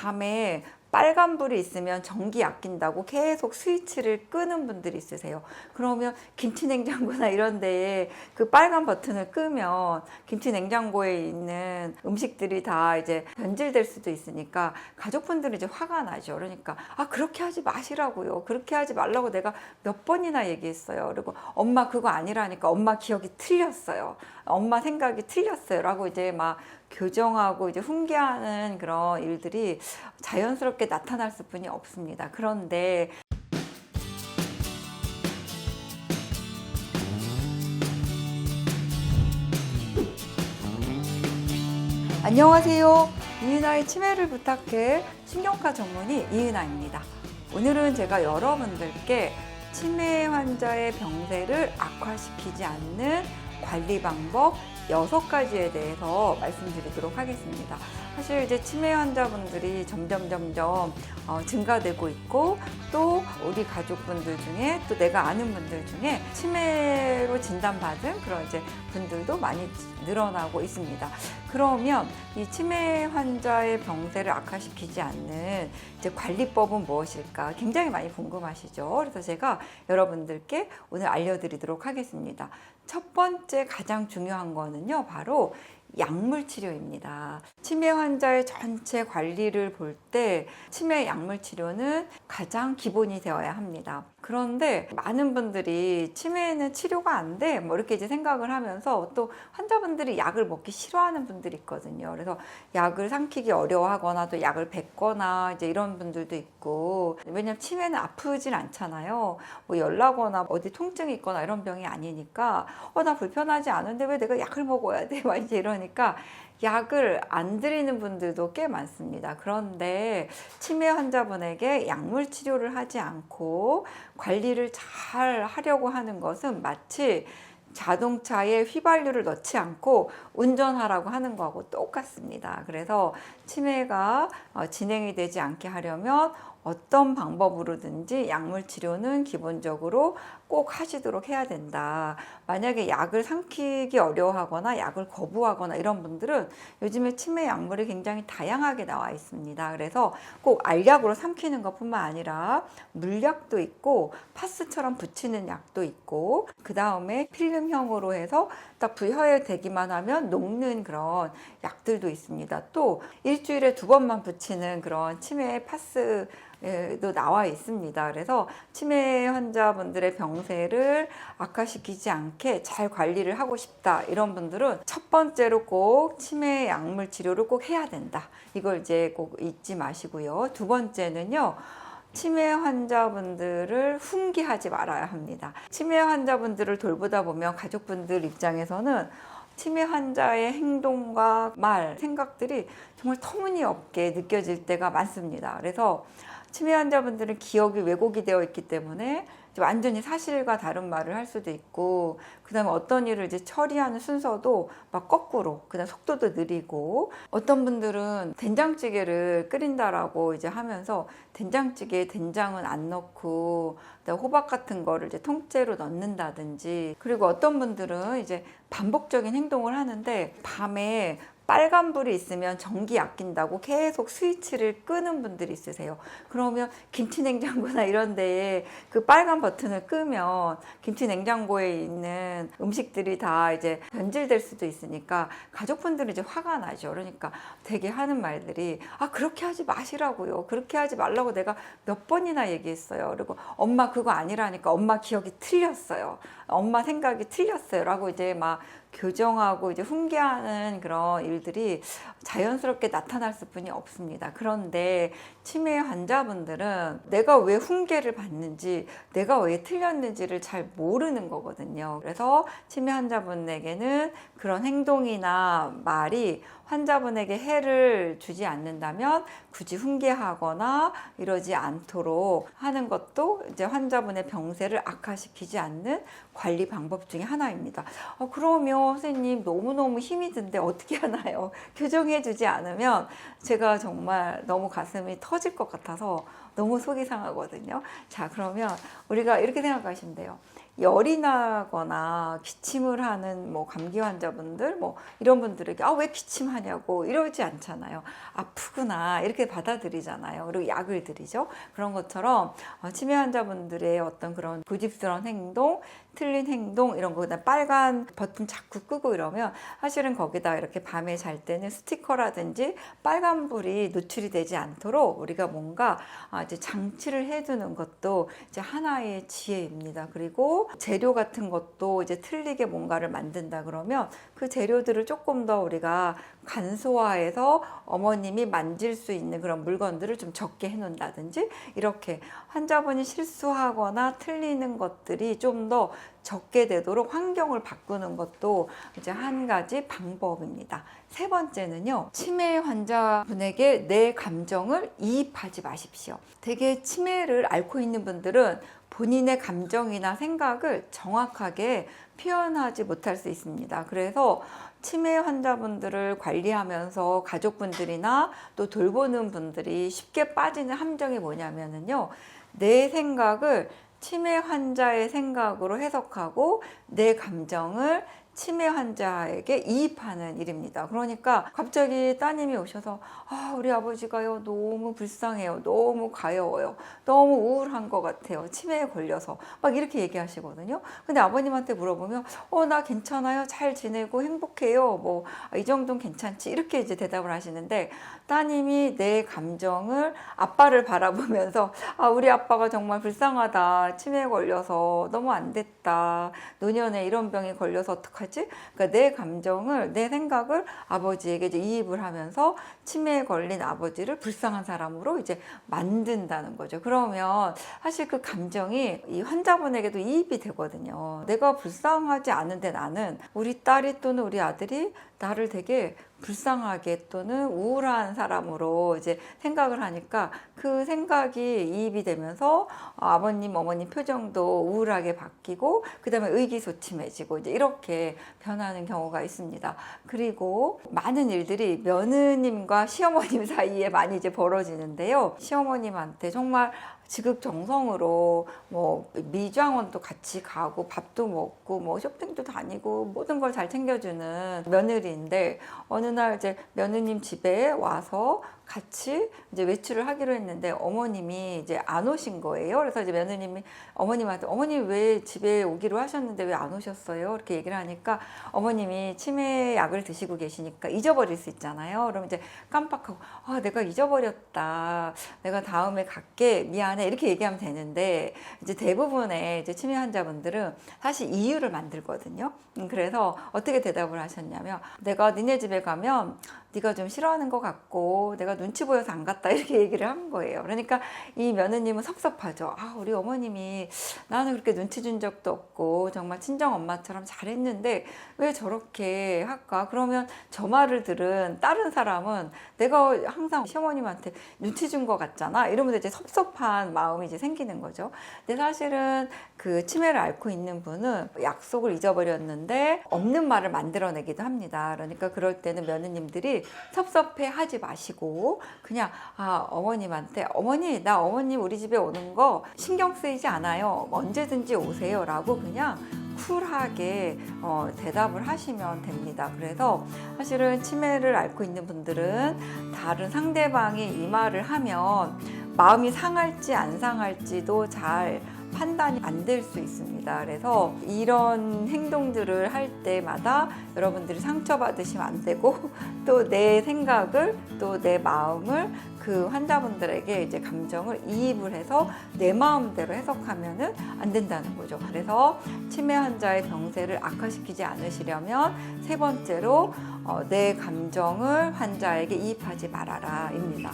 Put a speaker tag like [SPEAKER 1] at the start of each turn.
[SPEAKER 1] 밤에 빨간불이 있으면 전기 아낀다고 계속 스위치를 끄는 분들이 있으세요. 그러면 김치냉장고나 이런 데에 그 빨간 버튼을 끄면 김치냉장고에 있는 음식들이 다 이제 변질될 수도 있으니까 가족분들은 이제 화가 나죠. 그러니까 그렇게 하지 마시라고요. 그렇게 하지 말라고 내가 몇 번이나 얘기했어요. 그리고 엄마 그거 아니라니까 엄마 기억이 틀렸어요. 엄마 생각이 틀렸어요. 라고 이제 막 교정하고 이제 훈계하는 그런 일들이 자연스럽게 나타날 수뿐이 없습니다. 그런데 안녕하세요. 이은아의 치매를 부탁해 신경과 전문의 이은아입니다. 오늘은 제가 여러분들께 치매 환자의 병세를 악화시키지 않는 관리 방법 6가지에 대해서 말씀드리도록 하겠습니다. 사실 이제 치매 환자분들이 점점 증가되고 있고, 또 우리 가족분들 중에 또 내가 아는 분들 중에 치매로 진단받은 그런 이제 분들도 많이 늘어나고 있습니다. 그러면 이 치매 환자의 병세를 악화시키지 않는 이제 관리법은 무엇일까 굉장히 많이 궁금하시죠? 그래서 제가 여러분들께 오늘 알려드리도록 하겠습니다. 첫 번째 가장 중요한 거는요, 바로 약물 치료입니다. 치매 환자의 전체 관리를 볼 때 치매 약물 치료는 가장 기본이 되어야 합니다. 그런데 많은 분들이 치매는 치료가 안 돼, 뭐 이렇게 이제 생각을 하면서 또 환자분들이 약을 먹기 싫어하는 분들이 있거든요. 그래서 약을 삼키기 어려워하거나 또 약을 뱉거나 이제 이런 분들도 있고, 왜냐면 치매는 아프진 않잖아요. 뭐 열나거나 어디 통증이 있거나 이런 병이 아니니까 나 불편하지 않은데 왜 내가 약을 먹어야 돼? 막 이제 이러니까 약을 안 드리는 분들도 꽤 많습니다. 그런데 치매 환자분에게 약물 치료를 하지 않고 관리를 잘 하려고 하는 것은 마치 자동차에 휘발유를 넣지 않고 운전하라고 하는 거하고 똑같습니다. 그래서 치매가 진행이 되지 않게 하려면 어떤 방법으로든지 약물 치료는 기본적으로 꼭 하시도록 해야 된다. 만약에 약을 삼키기 어려워하거나 약을 거부하거나 이런 분들은 요즘에 치매 약물이 굉장히 다양하게 나와 있습니다. 그래서 꼭 알약으로 삼키는 것뿐만 아니라 물약도 있고 파스처럼 붙이는 약도 있고, 그 다음에 필름형으로 해서 딱 혀에 대기만 하면 녹는 그런 약들도 있습니다. 또 일주일에 2번만 붙이는 그런 치매 파스 도 나와 있습니다. 그래서 치매 환자분들의 병세를 악화시키지 않게 잘 관리를 하고 싶다, 이런 분들은 첫 번째로 꼭 치매 약물 치료를 꼭 해야 된다. 이걸 이제 꼭 잊지 마시고요. 두 번째는요, 치매 환자분들을 훈계하지 말아야 합니다. 치매 환자분들을 돌보다 보면 가족분들 입장에서는 치매 환자의 행동과 말, 생각들이 정말 터무니없게 느껴질 때가 많습니다. 그래서 치매 환자분들은 기억이 왜곡이 되어 있기 때문에 완전히 사실과 다른 말을 할 수도 있고, 그 다음에 어떤 일을 이제 처리하는 순서도 막 거꾸로, 그 다음 속도도 느리고, 어떤 분들은 된장찌개를 끓인다라고 이제 하면서 된장찌개에 된장은 안 넣고 호박 같은 거를 이제 통째로 넣는다든지, 그리고 어떤 분들은 이제 반복적인 행동을 하는데 밤에 빨간불이 있으면 전기 아낀다고 계속 스위치를 끄는 분들이 있으세요. 그러면 김치냉장고나 이런 데에 그 빨간 버튼을 끄면 김치냉장고에 있는 음식들이 다 이제 변질될 수도 있으니까 가족분들은 이제 화가 나죠. 그러니까 되게 하는 말들이 그렇게 하지 마시라고요. 그렇게 하지 말라고 내가 몇 번이나 얘기했어요. 그리고 엄마 그거 아니라니까 엄마 기억이 틀렸어요. 엄마 생각이 틀렸어요. 라고 이제 막 교정하고 이제 훈계하는 그런 일들이 자연스럽게 나타날 수뿐이 없습니다. 그런데 치매 환자분들은 내가 왜 훈계를 받는지, 내가 왜 틀렸는지를 잘 모르는 거거든요. 그래서 치매 환자분에게는 그런 행동이나 말이 환자분에게 해를 주지 않는다면 굳이 훈계하거나 이러지 않도록 하는 것도 이제 환자분의 병세를 악화시키지 않는 관리 방법 중에 하나입니다. 그러면 선생님 너무너무 힘이 든데 어떻게 하나요? 교정해 주지 않으면 제가 정말 너무 가슴이 터질 것 같아서 너무 속이 상하거든요. 자, 그러면 우리가 이렇게 생각하시면 돼요. 열이 나거나 기침을 하는 뭐 감기 환자분들 뭐 이런 분들에게 왜 기침하냐고 이러지 않잖아요. 아프구나 이렇게 받아들이잖아요. 그리고 약을 드리죠. 그런 것처럼 치매 환자분들의 어떤 그런 고집스러운 행동, 틀린 행동 이런 거, 그다음 빨간 버튼 자꾸 끄고 이러면 사실은 거기다 이렇게 밤에 잘 때는 스티커라든지 빨간불이 노출이 되지 않도록 우리가 뭔가 이제 장치를 해두는 것도 이제 하나의 지혜입니다. 그리고 재료 같은 것도 이제 틀리게 뭔가를 만든다 그러면 그 재료들을 조금 더 우리가 간소화해서 어머님이 만질 수 있는 그런 물건들을 좀 적게 해놓는다든지 이렇게 환자분이 실수하거나 틀리는 것들이 좀 더 적게 되도록 환경을 바꾸는 것도 이제 한 가지 방법입니다. 세 번째는요, 치매 환자분에게 내 감정을 이입하지 마십시오. 되게 치매를 앓고 있는 분들은 본인의 감정이나 생각을 정확하게 표현하지 못할 수 있습니다. 그래서 치매 환자분들을 관리하면서 가족분들이나 또 돌보는 분들이 쉽게 빠지는 함정이 뭐냐면요, 내 생각을 치매 환자의 생각으로 해석하고 내 감정을 치매 환자에게 이입하는 일입니다. 그러니까 갑자기 따님이 오셔서 우리 아버지가요 너무 불쌍해요, 너무 가여워요, 너무 우울한 것 같아요, 치매에 걸려서 막 이렇게 얘기하시거든요. 근데 아버님한테 물어보면 나 괜찮아요, 잘 지내고 행복해요, 뭐 이 정도는 괜찮지 이렇게 이제 대답을 하시는데, 따님이 내 감정을 아빠를 바라보면서 우리 아빠가 정말 불쌍하다, 치매에 걸려서 너무 안 됐다, 노년에 이런 병에 걸려서 어떡하지? 그러니까 내 감정을, 내 생각을 아버지에게 이제 이입을 하면서 치매에 걸린 아버지를 불쌍한 사람으로 이제 만든다는 거죠. 그러면 사실 그 감정이 이 환자분에게도 이입이 되거든요. 내가 불쌍하지 않은데 나는, 우리 딸이 또는 우리 아들이 나를 되게 불쌍하게 또는 우울한 사람으로 이제 생각을 하니까 그 생각이 이입이 되면서 아버님, 어머님 표정도 우울하게 바뀌고 그 다음에 의기소침해지고 이제 이렇게 변하는 경우가 있습니다. 그리고 많은 일들이 며느님과 시어머님 사이에 많이 이제 벌어지는데요. 시어머님한테 정말 지극정성으로 뭐 미장원도 같이 가고 밥도 먹고 뭐 쇼핑도 다니고 모든 걸 잘 챙겨주는 며느리인데, 어느 날 이제 며느님 집에 와서 같이 이제 외출을 하기로 했는데 어머님이 이제 안 오신 거예요. 그래서 이제 며느님이 어머님한테 어머님 왜 집에 오기로 하셨는데 왜 안 오셨어요? 이렇게 얘기를 하니까 어머님이 치매 약을 드시고 계시니까 잊어버릴 수 있잖아요. 그럼 이제 깜빡하고 내가 잊어버렸다, 내가 다음에 갈게, 미안해 이렇게 얘기하면 되는데, 이제 대부분의 이제 치매 환자분들은 사실 이유를 만들거든요. 그래서 어떻게 대답을 하셨냐면, 내가 니네 집에 가면 네가 좀 싫어하는 것 같고 내가 눈치 보여서 안 갔다 이렇게 얘기를 한 거예요. 그러니까 이 며느님은 섭섭하죠. 우리 어머님이 나는 그렇게 눈치 준 적도 없고 정말 친정 엄마처럼 잘했는데 왜 저렇게 할까? 그러면 저 말을 들은 다른 사람은 내가 항상 시어머님한테 눈치 준 것 같잖아 이러면서 이제 섭섭한 마음이 이제 생기는 거죠. 근데 사실은 그 치매를 앓고 있는 분은 약속을 잊어버렸는데 없는 말을 만들어내기도 합니다. 그러니까 그럴 때는 며느님들이 섭섭해 하지 마시고 그냥 어머님한테 어머니, 나 어머님 우리 집에 오는 거 신경 쓰이지 않아요, 언제든지 오세요 라고 그냥 쿨하게 대답을 하시면 됩니다. 그래서 사실은 치매를 앓고 있는 분들은 다른 상대방이 이 말을 하면 마음이 상할지 안 상할지도 잘 판단이 안 될 수 있습니다. 그래서 이런 행동들을 할 때마다 여러분들이 상처받으시면 안 되고 또 내 생각을, 또 내 마음을 그 환자분들에게 이제 감정을 이입을 해서 내 마음대로 해석하면은 안 된다는 거죠. 그래서 치매 환자의 병세를 악화시키지 않으시려면 세 번째로 내 감정을 환자에게 이입하지 말아라 입니다.